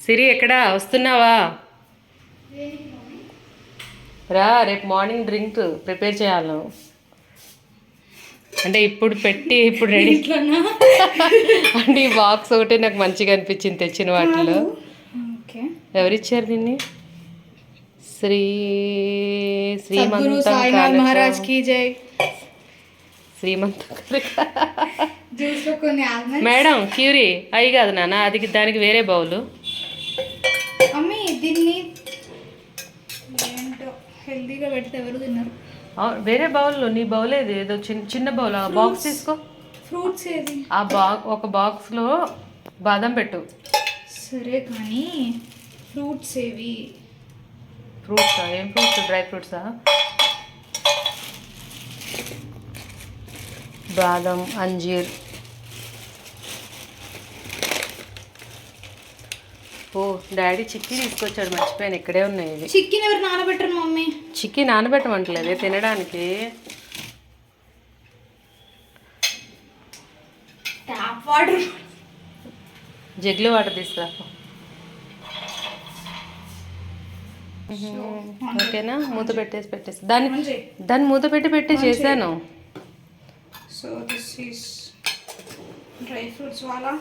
సిరి ఎక్కడా వస్తున్నావా? రా, రేపు మార్నింగ్ డ్రింక్ ప్రిపేర్ చేయాలి. అంటే ఇప్పుడు పెట్టి ఇప్పుడు రెడీ అంటే ఈ బాక్స్ ఒకటే నాకు మంచిగా అనిపించింది తెచ్చిన వాటిలో. ఎవరిచ్చారు దీన్ని? మేడం క్యూరీ అవి కాదు నాన్న, అది దానికి వేరే బౌలు. దీన్ని హెల్దీగా పెడితే ఎవరు తిన్నారు? వేరే బౌల్లో. నీ బౌల్ ఏది? ఏదో చిన్న బౌల్. ఆ బాక్స్ తీసుకో. ఫ్రూట్స్ ఏది? ఒక బాక్స్లో బాదం పెట్టు. సరే కానీ ఫ్రూట్స్ ఏవి? ఫ్రూట్సా? ఏం ఫ్రూట్స్? డ్రై ఫ్రూట్సా? బాదం, అంజీర్. ఓ డాడీ చిక్కీ తీసుకొచ్చాడు, మర్చిపోయాను. ఇక్కడే ఉన్నాయి ఇవి. చిక్కీని ఎవరు నానబెట్టరు మమ్మీ? చిక్కీ నానబెట్టమంటలేదు తినడానికి. ట్యాప్ వాటర్, జగ్లో వాటర్ తీసుకురా. ఓకేనా? మూత పెట్టేసి దాన్ని మూత పెట్టి చేశాను. So this is dry fruits వాలా.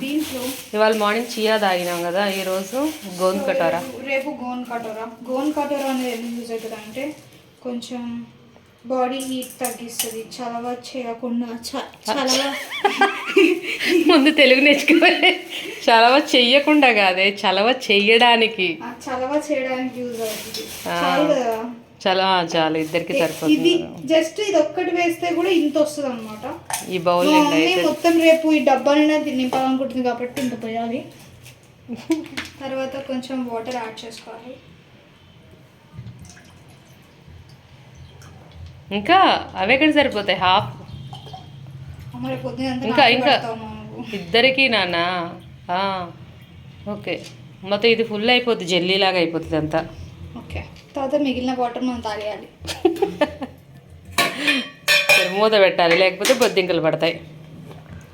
దీంట్లో ఇవాళ మార్నింగ్ చియా తాగినాం కదా, ఈరోజు గోన్ కటోరా. రేపు గోన్ కటోరా అనేది ఎందుకు యూజ్ అవుతుంది అంటే కొంచెం బాడీ హీట్ తగ్గిస్తుంది, చలవ చేయకుండా. ముందు తెలుగు నేర్చుకోవాలి. చలవ చెయ్యకుండా కాదే, చలవ చెయ్యడానికి యూజ్ అవుతుంది. చాలు కదా? చాలు, ఇద్దరికి సరిపోతుంది. జస్ట్ ఇది ఒక్కటి వేస్తే కూడా ఇంత వస్తుంది అనమాట. ఈ బౌల్ మొత్తం రేపు ఈ డబ్బా నిండా నింపాలనుకుంటుంది కాబట్టి ఇంత పోయాలి. తర్వాత కొంచెం వాటర్ యాడ్ చేసుకోవాలి. ఇంకా అవే ఇక్కడ సరిపోతాయి. హాఫ్ ఇంకా ఇద్దరికి నాన్న. ఓకే, మొత్తం ఇది ఫుల్ అయిపోద్ది, జెల్లీలాగా అయిపోతుంది అంతా. ఓకే, తర్వాత మిగిలిన వాటర్ మనం తాగేయాలి. సరే, మూత పెట్టాలి, లేకపోతే బొద్దింకలు పడతాయి.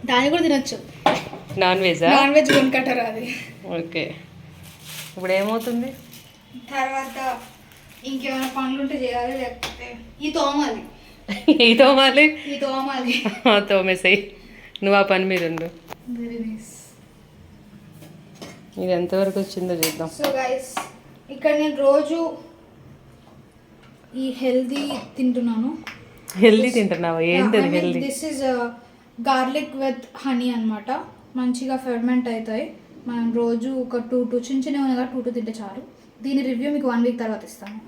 దాన్ని కూడా తినొచ్చు. నాన్ వెజ్ గోన్ కటోరా అది. ఓకే, ఇప్పుడు ఏమవుతుంది? తర్వాత ఇంకేమైనా పనులు ఉంటే చేయాలి, లేకపోతే తోమేసాయి. నువ్వు ఆ పని మీద ఉండు. ఇది ఎంతవరకు వచ్చిందో చూద్దాం. సో గైస్, ఇక్కడ నేను రోజు ఈ హెల్దీ తింటున్నాను. హెల్దీ తింటున్నావా? ఏంటది healthy? This is garlic with honey అనమాట. మంచిగా ఫెర్మెంట్ అవుతాయి. మనం రోజు ఒక 2 చిన్న 2 తింటే చాలు. దీని రివ్యూ మీకు 1 వీక్ తర్వాత ఇస్తాను.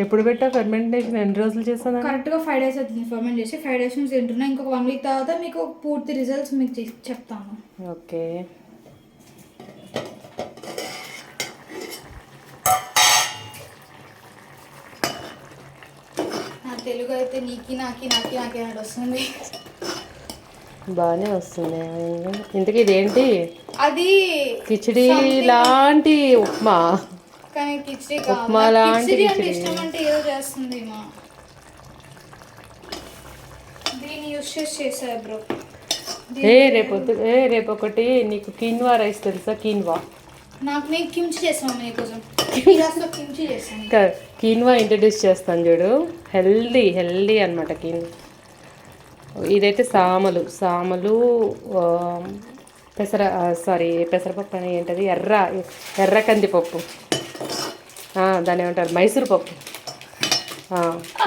ఎప్పుడు పెట్టా ఫెర్మెంటేషన్? ఎన్ని రోజులు చేస్తాను? కరెక్ట్గా 5 days అవుతుంది ఫెర్మెంట్ చేసి. 5 days నుంచి తింటున్నా. ఇంకొక 1 వీక్ తర్వాత మీకు పూర్తి రిజల్ట్స్ మీకు చెప్తాను. ఓకే, నా తెలుగు అయితే నాకి అని వస్తుంది. బాగానే వస్తుంది. ఇంతకీ ఇదేంటి? అది కిచిడి లాంటి ఉప్మా. కానీ కిచిడి ఉప్మా లాంటి ఇష్టం అంటే ఏదో చేస్తుంది. దీన్ని యూస్ చేసా బ్రో. రేపు ఒకటి నీకు కీన్వా రైస్ తెలుసా? నేను కిమ్చి చేస్తాను మీకోసం. కిమ్చి చేస్తాను. కీన్వా ఇంట్రడ్యూస్ చేస్తాను చూడు. హెల్దీ అనమాట కీన్వా. ఇదైతే సామలు పెసరపప్పు అని ఏంటది, ఎర్ర కందిపప్పు, దాన్ని ఏమంటారు,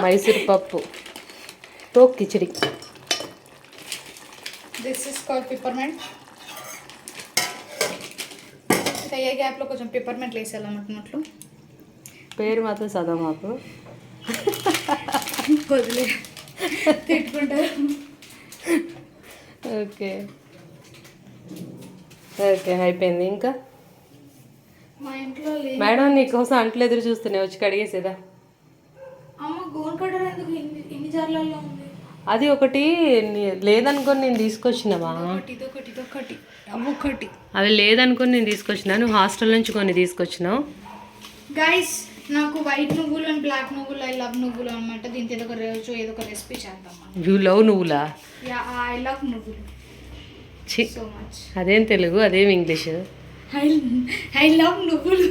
మైసూర్ పప్పుతో khichdi. This is called peppermint. ఏ గ్యాప్లో కొంచెం పిప్పర్మెంట్ వేసేయాలన్నట్లు. పేరు మాత్రం చదవ మాకు. వదిలే, తిట్టుకుంటారు. ఓకే, అయిపోయింది. ఇంకా మా ఇంట్లో మేడం నీకోసం అంట్లు ఎదురు చూస్తున్నాయి, వచ్చి కడిగేసేదా? అమ్మ గోన్ కటర్ ఎందుకు ఇన్ని జార్లలో ఉంది? అది ఒకటి లేదనుకొని నేను తీసుకొచ్చినావా? అది లేదనుకొని నేను తీసుకొచ్చినా. నువ్వు హాస్టల్ నుంచి కొన్ని తీసుకొచ్చినావు. గైస్, నాకు వైట్ నువ్వులు అండ్ బ్లాక్ నువ్వులు, ఐ లవ్ నువ్వులు అనమాట. దీంతో ఏదో ఒక రెసిపీ చేద్దాం. యూ లవ్ నువ్వులా? ఐ లవ్ నువ్వులు సో మచ్. అదేం తెలుగు, అదేం ఇంగ్లీష్? ఐ లవ్ నువ్వులు